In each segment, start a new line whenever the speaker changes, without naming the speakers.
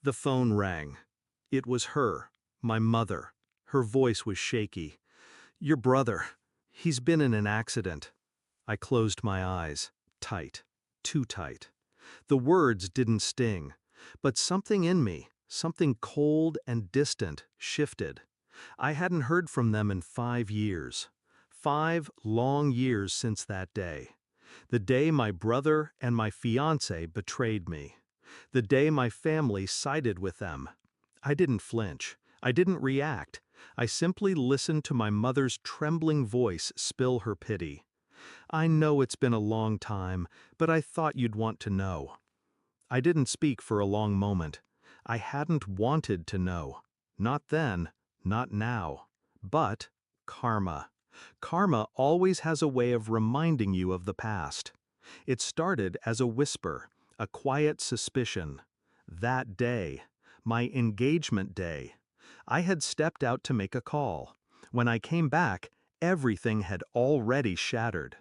The phone rang. It was her, my mother. Her voice was shaky. "Your brother. He's been in an accident." I closed my eyes. Tight. Too tight. The words didn't sting. But something in me, something cold and distant, shifted. I hadn't heard from them in 5 years. 5 long years since that day. The day my brother and my fiancé betrayed me. The day my family sided with them. I didn't flinch. I didn't react. I simply listened to my mother's trembling voice spill her pity. "I know it's been a long time, but I thought you'd want to know." I didn't speak for a long moment. I hadn't wanted to know. Not then, not now. But karma. Karma always has a way of reminding you of the past. It started as a whisper, a quiet suspicion. That day, my engagement day, I had stepped out to make a call. When I came back, everything had already shattered.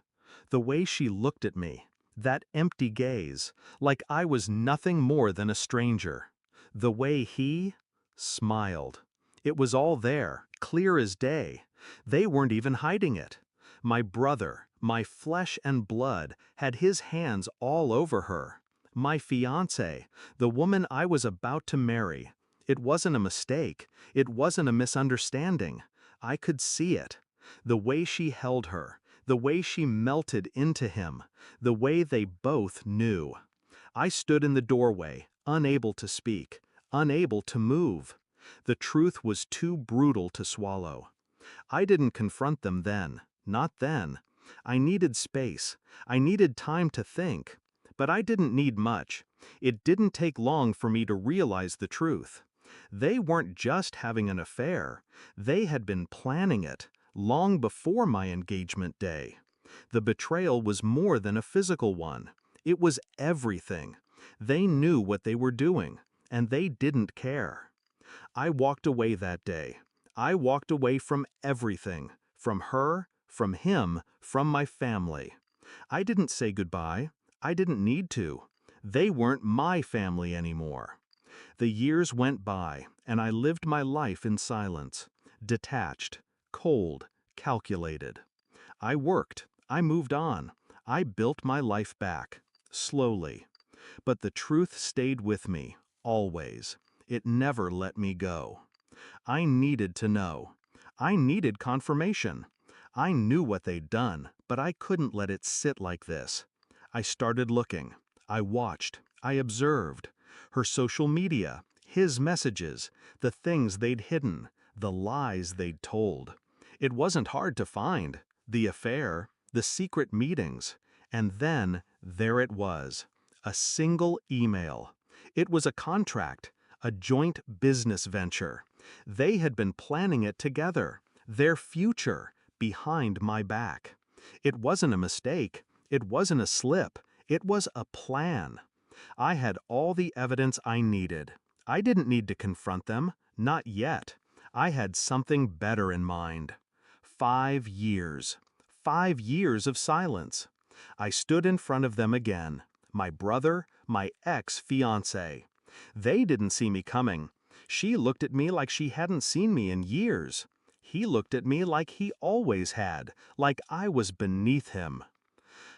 The way she looked at me, that empty gaze, like I was nothing more than a stranger. The way he smiled. It was all there, clear as day. They weren't even hiding it. My brother, my flesh and blood, had his hands all over her. My fiancée, the woman I was about to marry. It wasn't a mistake. It wasn't a misunderstanding. I could see it. The way she held her, the way she melted into him, the way they both knew. I stood in the doorway, unable to speak, unable to move. The truth was too brutal to swallow. I didn't confront them then, not then. I needed space. I needed time to think. But I didn't need much. It didn't take long for me to realize the truth. They weren't just having an affair. They had been planning it, long before my engagement day. The betrayal was more than a physical one. It was everything. They knew what they were doing, and they didn't care. I walked away that day. I walked away from everything, from her, from him, from my family. I didn't say goodbye. I didn't need to. They weren't my family anymore. The years went by, and I lived my life in silence, detached, cold, calculated. I worked. I moved on. I built my life back, slowly. But the truth stayed with me, always. It never let me go. I needed to know. I needed confirmation. I knew what they'd done, but I couldn't let it sit like this. I started looking. I watched. I observed. Her social media, his messages, the things they'd hidden, the lies they'd told. It wasn't hard to find. The affair, the secret meetings. And then, there it was. A single email. It was a contract, a joint business venture. They had been planning it together, their future, behind my back. It wasn't a mistake. It wasn't a slip. It was a plan. I had all the evidence I needed. I didn't need to confront them, not yet. I had something better in mind. 5 years. 5 years of silence. I stood in front of them again. My brother, my ex-fiancé. They didn't see me coming. She looked at me like she hadn't seen me in years. He looked at me like he always had, like I was beneath him.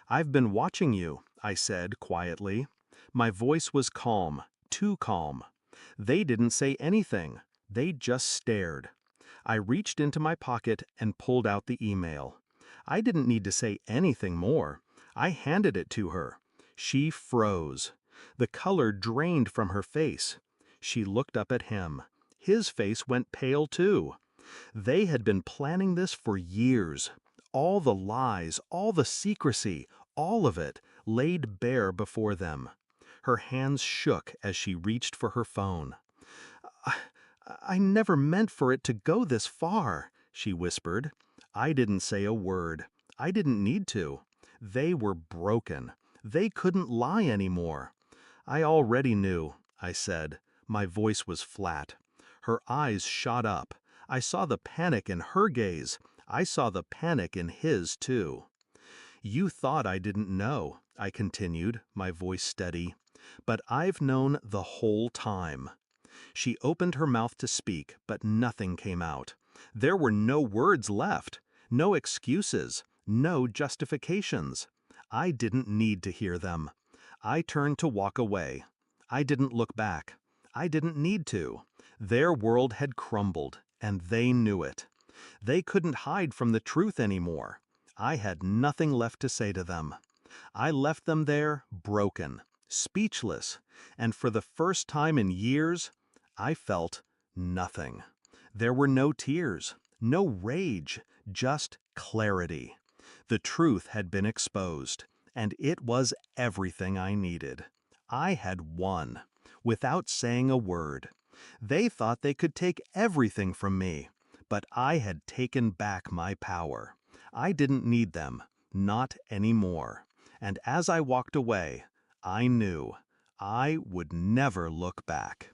"I've been watching you," I said quietly. My voice was calm, too calm. They didn't say anything. They just stared. I reached into my pocket and pulled out the email. I didn't need to say anything more. I handed it to her. She froze. The color drained from her face. She looked up at him. His face went pale too. They had been planning this for years. All the lies, all the secrecy, all of it, laid bare before them. Her hands shook as she reached for her phone. "I, I never meant for it to go this far," she whispered. I didn't say a word. I didn't need to. They were broken. They couldn't lie anymore. "I already knew," I said. My voice was flat. Her eyes shot up. I saw the panic in her gaze. I saw the panic in his, too. "You thought I didn't know," I continued, my voice steady. "But I've known the whole time. She opened her mouth to speak, but nothing came out. There were no words left, no excuses, no justifications. I didn't need to hear them. I turned to walk away. I didn't look back. I didn't need to. Their world had crumbled, and they knew it. They couldn't hide from the truth anymore. I had nothing left to say to them. I left them there, broken, speechless, and for the first time in years, I felt nothing. There were no tears, no rage, just clarity. The truth had been exposed, and it was everything I needed. I had won, without saying a word. They thought they could take everything from me, but I had taken back my power. I didn't need them, not anymore. And as I walked away, I knew I would never look back.